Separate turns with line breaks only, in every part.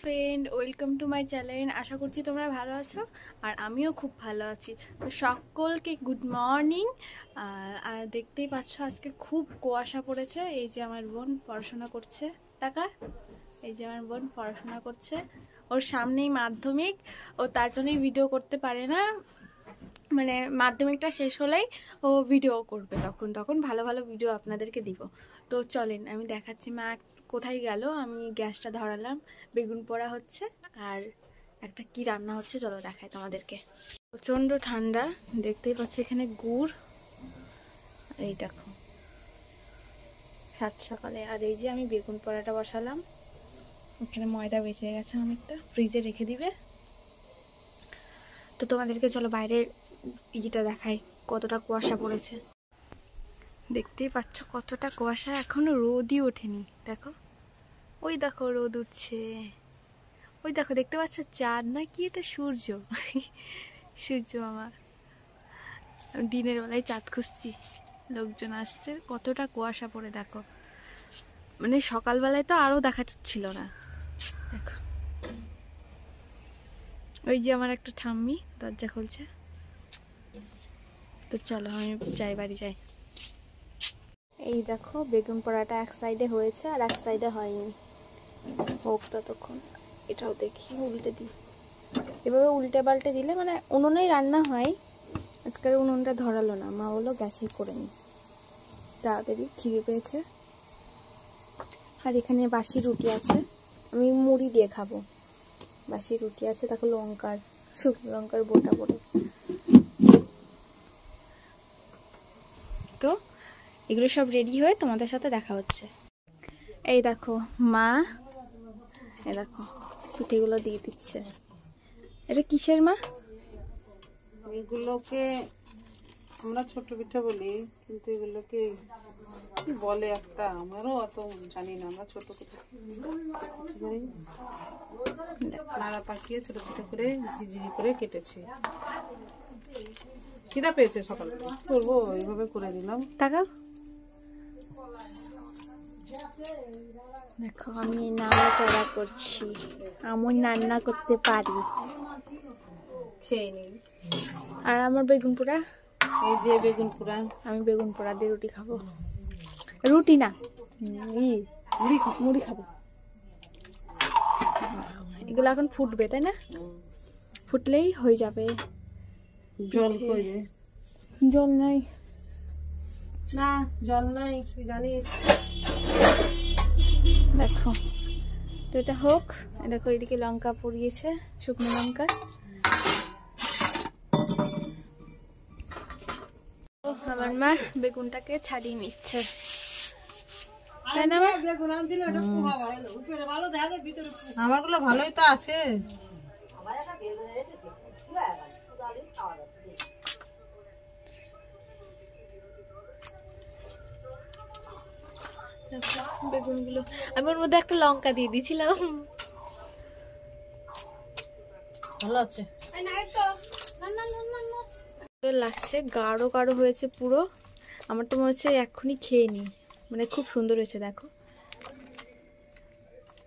Friend, welcome to my channel. আশা করছি তোমরা ভালো আছো আর আমিও খুব ভালো আছি। তো সকলকে গুড মর্নিং। আর দেখতেই পাচ্ছ আজকে খুব কুয়াশা পড়েছে। এই যে আমার বোন পড়াশোনা করছে, টাকা এই যে আমার বোন পড়াশোনা করছে, ওর সামনেই মাধ্যমিক, ও তার জন্যই ভিডিও করতে পারে না। মানে মাধ্যমিকটা শেষ হলেই ও ভিডিও করবে, তখন ভালো ভালো ভিডিও আপনাদেরকে দিব। তো চলেন আমি দেখাচ্ছি মা কোথায় গেল। আমি গ্যাসটা ধরালাম, বেগুন পোড়া হচ্ছে আর একটা কি রান্না হচ্ছে চলো দেখাই তোমাদেরকে। প্রচণ্ড ঠান্ডা, দেখতেই পাচ্ছি এখানে গুড়, এই দেখো সাত সকালে। আর এই যে আমি বেগুন পোড়াটা বসালাম, এখানে ময়দা বেঁচে গেছে অনেকটা, ফ্রিজে রেখে দিবে। তো তোমাদেরকে চলো বাইরের ইটা দেখাই কতটা কুয়াশা পড়েছে। দেখতেই পাচ্ছ কতটা কুয়াশা, এখনো রোদই ওঠেনি। দেখো ওই দেখো রোদ উঠছে, ওই দেখো দেখতে পাচ্ছ চাঁদ না কি এটা সূর্য সূর্য মামা। দিনের বেলায় চাঁদ খুঁজছি, লোকজন আসছে, কতটা কুয়াশা পড়ে দেখো। মানে সকালবেলায় তো আরো দেখা যাচ্ছিল না। দেখো ওই যে আমার একটা ঠাম্মি দরজা খুলছে। তো চলো আমি যাই, বাড়ি যাই। এই দেখো বেগুন পোড়াটা এক সাইডে হয়েছে আর এক সাইডে হয়নি, হোক ততক্ষণ। এটাও দেখি উল্টে দিই, এভাবে উল্টে পাল্টে দিলে মানে উনুনেই রান্না হয়। আজকের উনুনটা ধরালো না, মা বললো গ্যাসেই করে নি, তাড়াতাড়ি খিদে পেয়েছে। আর এখানে বাসি রুটি আছে, আমি মুড়ি দিয়ে খাবো। বাসি রুটি আছে, দেখো লঙ্কার, শুকনো লঙ্কার বোটা পড়ে। তো এগুলো সব রেডি হয়ে তোমাদের সাথে দেখা হচ্ছে। এই দেখো মা, এই দেখো পিঠেগুলো দিয়ে দিচ্ছে। এটা কিসের মা?
এগুলোকে আমরা ছোট পিঠা বলি, কিন্তু এগুলোকে কি বলে একটা, আমারও অত জানি না। আমরা ছোট পিঠা নাড়া পাকিয়ে ছোট ছোট করে ঝিঝিরি করে কেটেছি। খিদা পেয়েছে সকালে, করবো এইভাবে করে দিলাম।
তাকাও দেখো আমি নাড়াচাড়া করছি, আমি রান্না করতে পারি।
খেয়ে নিই।
আর আমার বেগুন পোড়া,
এই যে বেগুন পোড়া,
আমি বেগুন পোড়া দিয়ে রুটি খাবো। রুটি না, মুড়ি খাবো। এগুলো এখন ফুটবে তাই না? ফুটলেই হয়ে যাবে।
জল কই রে?
জল নাই
না, জল নাই, তুই জানিস।
দেখো তো এটা হোক। দেখো এদিকে লঙ্কা পড়িয়েছে, শুকনো লঙ্কা। আমার মা বেগুনটাকে ছাড়িয়ে নিচ্ছে, তাই না?
আমারগুলো ভালোই তো আছে।
বেগুনগুলো আমি ওর মধ্যে একটা লঙ্কা দিয়ে দিয়েছিলাম,
ভালো আছে।
লাগছে গাঢ় গাঢ় হয়েছে পুরো। আমার তো মনে হচ্ছে এক্ষুনি খেয়ে নি, মানে খুব সুন্দর হয়েছে। দেখো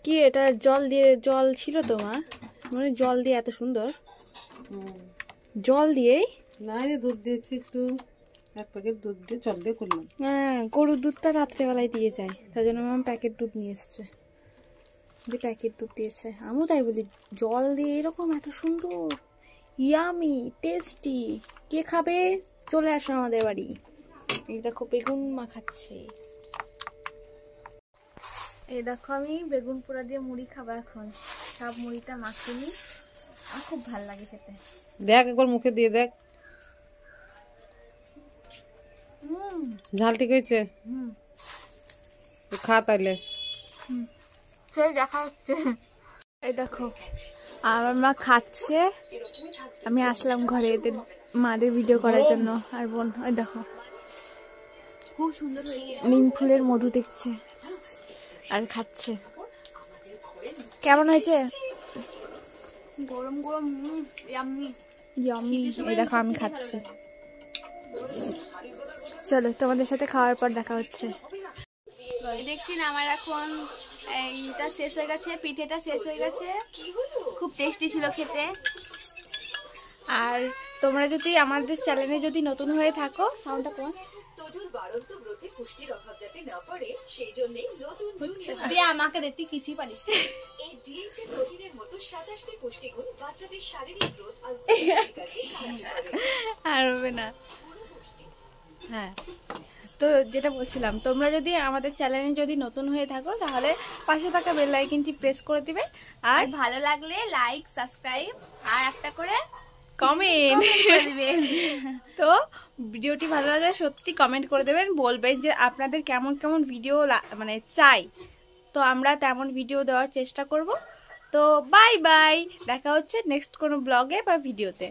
কি এটা জল দিয়ে, জল ছিল তো মা, মানে জল দিয়ে এত সুন্দর, জল দিয়েই
না রে, দুধ দিয়েছি একটু, এক প্যাকেট দুধ দিয়ে জল দিয়ে করলাম।
হ্যাঁ, গরুর দুধটা রাত্রেবেলায় দিয়ে যায়, তার জন্য আমার প্যাকেট দুধ নিয়ে এসছে, প্যাকেট দুধ দিয়েছে। আমিও তাই বলি, জল দিয়ে এরকম এত সুন্দর, ইয়ামি টেস্টি। কে খাবে চলে আসো আমাদের বাড়ি। এই দেখো বেগুন মাখাচ্ছে। এই দেখো আমি বেগুন পোড়া দিয়ে মুড়ি খাবো এখন। সব মুড়িটা মাখিনি, আমার খুব ভালো লাগে খেতে।
দেখ একবার মুখে দিয়ে দেখ, ঝাল ঠিক হয়েছে? খা তাইলে।
সেই দেখা হচ্ছে। এই দেখো আমার মা খাচ্ছে, আমি আসলাম ঘরে এদের মাদের ভিডিও করার জন্য। আর বোন ওই দেখো খুব সুন্দর নিম ফুলের মধু দেখছে আর খাচ্ছে। কেমন হয়েছে? গরম গরম, ইয়াম্মি ইয়াম্মি। এই দেখো আমি খাচ্ছি। চলো তোমাদের সাথে খাওয়ার পর দেখা হচ্ছে।
দেখছেন আমার এখন
এইটা শেষ হয়ে গেছে, পিঠেটা শেষ হয়ে গেছে, খুব টেস্টি ছিল খেতে। আর তোমরা যদি আমাদের চ্যানেলে যদি নতুন হয়ে থাকো, সাউন্ডটা কোন আমাকে দেখতে কিছুই পারিস আর হবে না। হ্যাঁ, তো যেটা বলছিলাম, তোমরা যদি আমাদের চ্যানেলে যদি নতুন হয়ে থাকো তাহলে পাশে থাকা বেল আইকনটি প্রেস করে দিবে, আর ভালো লাগলে লাইক, সাবস্ক্রাইব আর একটা করে কমেন্ট করে দিবেন। তো ভিডিওটি ভালো লাগলে সত্যি কমেন্ট করে দেবেন, বলবেন যে আপনাদের কেমন কেমন ভিডিও মানে চাই, তো আমরা তেমন ভিডিও দেওয়ার চেষ্টা করব। তো বাই বাই, দেখা হচ্ছে নেক্সট কোনো ব্লগে বা ভিডিওতে।